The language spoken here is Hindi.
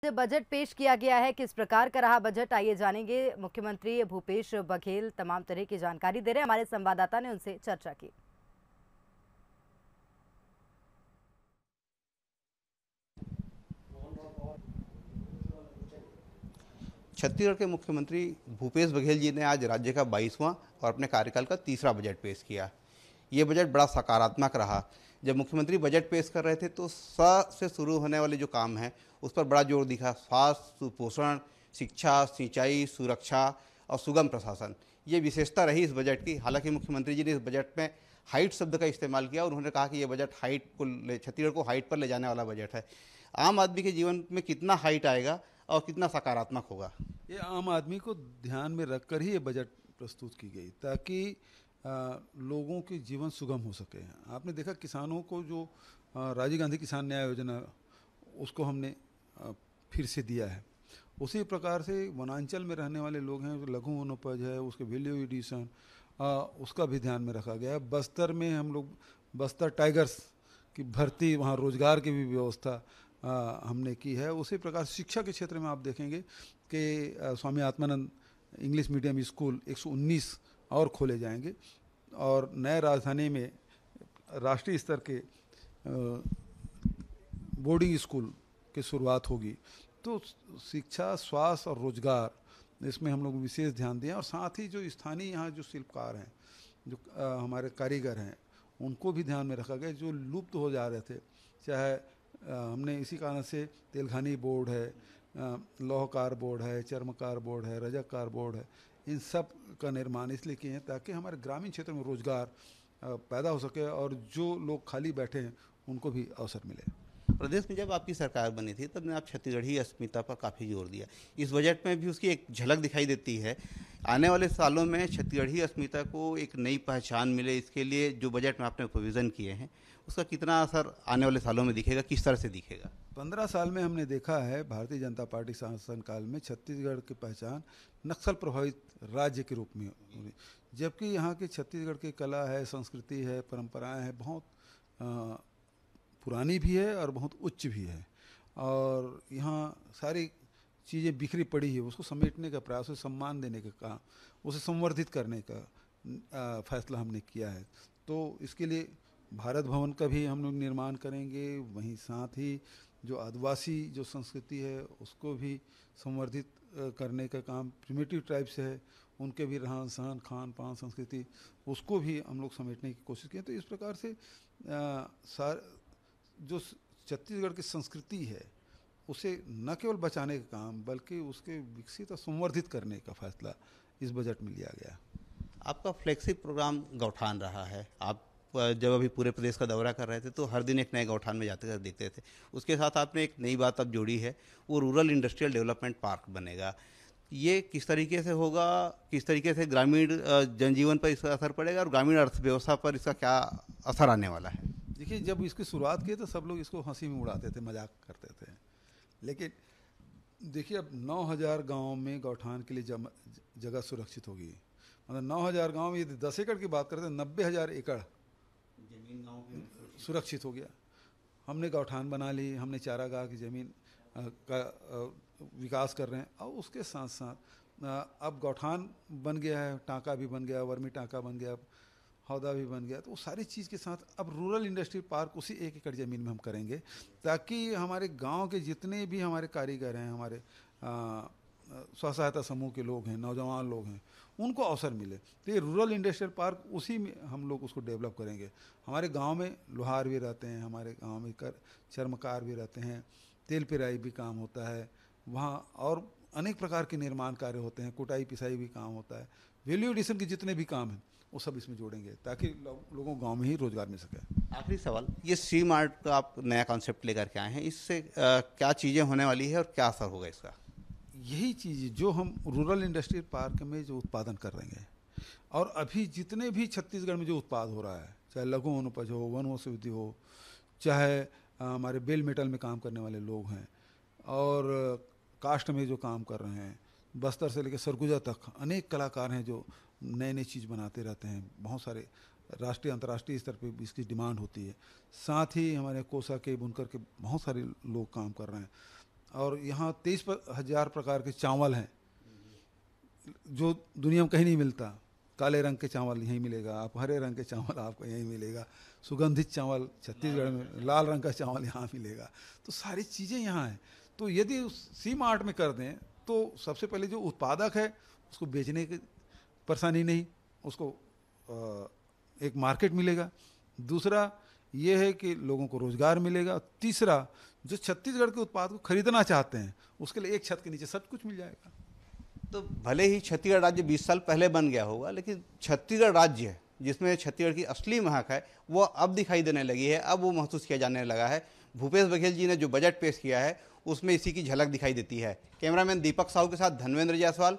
जो बजट पेश किया गया है, किस प्रकार का रहा बजट, आइए जानेंगे। मुख्यमंत्री भूपेश बघेल तमाम तरह की जानकारी दे रहे हैं। हमारे संवाददाता ने उनसे चर्चा की। छत्तीसगढ़ के मुख्यमंत्री भूपेश बघेल जी ने आज राज्य का 22वां और अपने कार्यकाल का तीसरा बजट पेश किया। ये बजट बड़ा सकारात्मक रहा। जब मुख्यमंत्री बजट पेश कर रहे थे तो से शुरू होने वाले जो काम हैं उस पर बड़ा जोर दिखा। स्वास्थ्य, सुपोषण, शिक्षा, सिंचाई, सुरक्षा और सुगम प्रशासन, ये विशेषता रही इस बजट की। हालांकि मुख्यमंत्री जी ने इस बजट में हाइट शब्द का इस्तेमाल किया और उन्होंने कहा कि ये बजट छत्तीसगढ़ को हाइट पर ले जाने वाला बजट है। आम आदमी के जीवन में कितना हाइट आएगा और कितना सकारात्मक होगा, ये आम आदमी को ध्यान में रखकर ही ये बजट प्रस्तुत की गई ताकि लोगों के जीवन सुगम हो सके। आपने देखा किसानों को जो राजीव गांधी किसान न्याय योजना उसको हमने फिर से दिया है। उसी प्रकार से वनांचल में रहने वाले लोग हैं, जो लघु वनोपज है उसके वैल्यू एडिशन उसका भी ध्यान में रखा गया है। बस्तर में हम लोग बस्तर टाइगर्स की भर्ती, वहाँ रोजगार की भी व्यवस्था हमने की है। उसी प्रकार शिक्षा के क्षेत्र में आप देखेंगे कि Swami Atmanand English medium school 119 और खोले जाएंगे और नए राजधानी में राष्ट्रीय स्तर के बोर्डिंग स्कूल की शुरुआत होगी। तो शिक्षा, स्वास्थ्य और रोजगार, इसमें हम लोग विशेष ध्यान दें और साथ ही जो स्थानीय यहाँ जो शिल्पकार हैं, जो हमारे कारीगर हैं, उनको भी ध्यान में रखा गया, जो लुप्त हो जा रहे थे। चाहे हमने इसी कारण से तेलघानी बोर्ड है, लौहकार बोर्ड है, चर्मकार बोर्ड है, रजककार बोर्ड है, इन सब का निर्माण इसलिए किए हैं ताकि हमारे ग्रामीण क्षेत्र में रोजगार पैदा हो सके और जो लोग खाली बैठे हैं उनको भी अवसर मिले। प्रदेश में जब आपकी सरकार बनी थी तब ने आप छत्तीसगढ़ी अस्मिता पर काफ़ी जोर दिया। इस बजट में भी उसकी एक झलक दिखाई देती है। आने वाले सालों में छत्तीसगढ़ी अस्मिता को एक नई पहचान मिले, इसके लिए जो बजट में आपने प्रोविज़न किए हैं उसका कितना असर आने वाले सालों में दिखेगा, किस तरह से दिखेगा? 15 साल में हमने देखा है भारतीय जनता पार्टी शासनकाल में छत्तीसगढ़ की पहचान नक्सल प्रभावित राज्य के रूप में हुई, जबकि यहाँ की छत्तीसगढ़ की कला है, संस्कृति है, परंपराएं हैं, बहुत पुरानी भी है और बहुत उच्च भी है। और यहाँ सारी चीज़ें बिखरी पड़ी है, उसको समेटने का प्रयास, उसे सम्मान देने का काम, उसे संवर्धित करने का फैसला हमने किया है। तो इसके लिए भारत भवन का भी हम लोग निर्माण करेंगे। वहीं साथ ही जो आदिवासी जो संस्कृति है उसको भी संवर्धित करने का काम प्रिमिटिव ट्राइब से है, उनके भी रहन सहन, खान पान, संस्कृति, उसको भी हम लोग समेटने की कोशिश किए। तो इस प्रकार से जो छत्तीसगढ़ की संस्कृति है उसे न केवल बचाने का काम बल्कि उसके विकसित और संवर्धित करने का फैसला इस बजट में लिया गया। आपका फ्लैगशिप प्रोग्राम गौठान रहा है। आप जब अभी पूरे प्रदेश का दौरा कर रहे थे तो हर दिन एक नए गौठान में जाते हुए देखते थे। उसके साथ आपने एक नई बात अब जोड़ी है, वो रूरल इंडस्ट्रियल डेवलपमेंट पार्क बनेगा। ये किस तरीके से होगा, किस तरीके से ग्रामीण जनजीवन पर इसका असर पड़ेगा और ग्रामीण अर्थव्यवस्था पर इसका क्या असर आने वाला है? देखिए, जब इसकी शुरुआत की तो सब लोग इसको हंसी में उड़ाते थे, मजाक करते थे, लेकिन देखिए अब 9000 गाँव में गौठान के लिए जगह सुरक्षित होगी। मतलब 9000 गाँव में, यदि 10 एकड़ की बात करते हैं, 90,000 एकड़ जमीन गाँव सुरक्षित हो गया। हमने गौठान बना ली, हमने चारागाह की ज़मीन का विकास कर रहे हैं और उसके साथ साथ अब गौठान बन गया है, टाँका भी बन गया, वर्मी टाँका बन गया, हौदा भी बन गया। तो वो सारी चीज़ के साथ अब रूरल इंडस्ट्री पार्क उसी 1 एकड़ ज़मीन में हम करेंगे ताकि हमारे गांव के जितने भी हमारे कारीगर हैं, हमारे स्व सहायता समूह के लोग हैं, नौजवान लोग हैं, उनको अवसर मिले। तो ये रूरल इंडस्ट्रियल पार्क उसी में हम लोग उसको डेवलप करेंगे। हमारे गांव में लोहार भी रहते हैं, हमारे गांव में चर्मकार भी रहते हैं, तेल पिराई भी काम होता है वहाँ, और अनेक प्रकार के निर्माण कार्य होते हैं, कुटाई पिसाई भी काम होता है। वैल्यू एडिशन के जितने भी काम हैं वो सब इसमें जोड़ेंगे ताकि लोगों को गांव में ही रोजगार मिल सके। आखिरी सवाल, ये सी मार्ट का आप नया कॉन्सेप्ट लेकर के आए हैं, इससे क्या चीज़ें होने वाली है और क्या असर होगा इसका? यही चीज़ जो हम रूरल इंडस्ट्री पार्क में जो उत्पादन कर रहे हैं और अभी जितने भी छत्तीसगढ़ में जो उत्पाद हो रहा है, चाहे लघु वनोपज हो, वन औषधि हो, चाहे हमारे बेल मेटल में काम करने वाले लोग हैं और कास्ट में जो काम कर रहे हैं, बस्तर से लेकर सरगुजा तक अनेक कलाकार हैं जो नए नई चीज़ बनाते रहते हैं। बहुत सारे राष्ट्रीय अंतर्राष्ट्रीय स्तर पे इसकी डिमांड होती है। साथ ही हमारे कोसा के बुनकर के बहुत सारे लोग काम कर रहे हैं। और यहाँ 23,000 प्रकार के चावल हैं जो दुनिया में कहीं नहीं मिलता। काले रंग के चावल यहीं मिलेगा, आप हरे रंग के चावल आपको यहीं मिलेगा, सुगंधित चावल छत्तीसगढ़ में, लाल रंग का चावल यहाँ मिलेगा। तो सारी चीज़ें यहाँ हैं। तो यदि सी मार्ट में कर दें तो सबसे पहले जो उत्पादक है उसको बेचने की परेशानी नहीं, उसको एक मार्केट मिलेगा। दूसरा ये है कि लोगों को रोजगार मिलेगा। तीसरा, जो छत्तीसगढ़ के उत्पाद को खरीदना चाहते हैं उसके लिए एक छत के नीचे सब कुछ मिल जाएगा। तो भले ही छत्तीसगढ़ राज्य 20 साल पहले बन गया होगा, लेकिन छत्तीसगढ़ राज्य जिसमें छत्तीसगढ़ की असली महक है वो अब दिखाई देने लगी है, अब वो महसूस किया जाने लगा है। भूपेश बघेल जी ने जो बजट पेश किया है उसमें इसी की झलक दिखाई देती है। कैमरामैन दीपक साहू के साथ धनवेंद्र जायसवाल,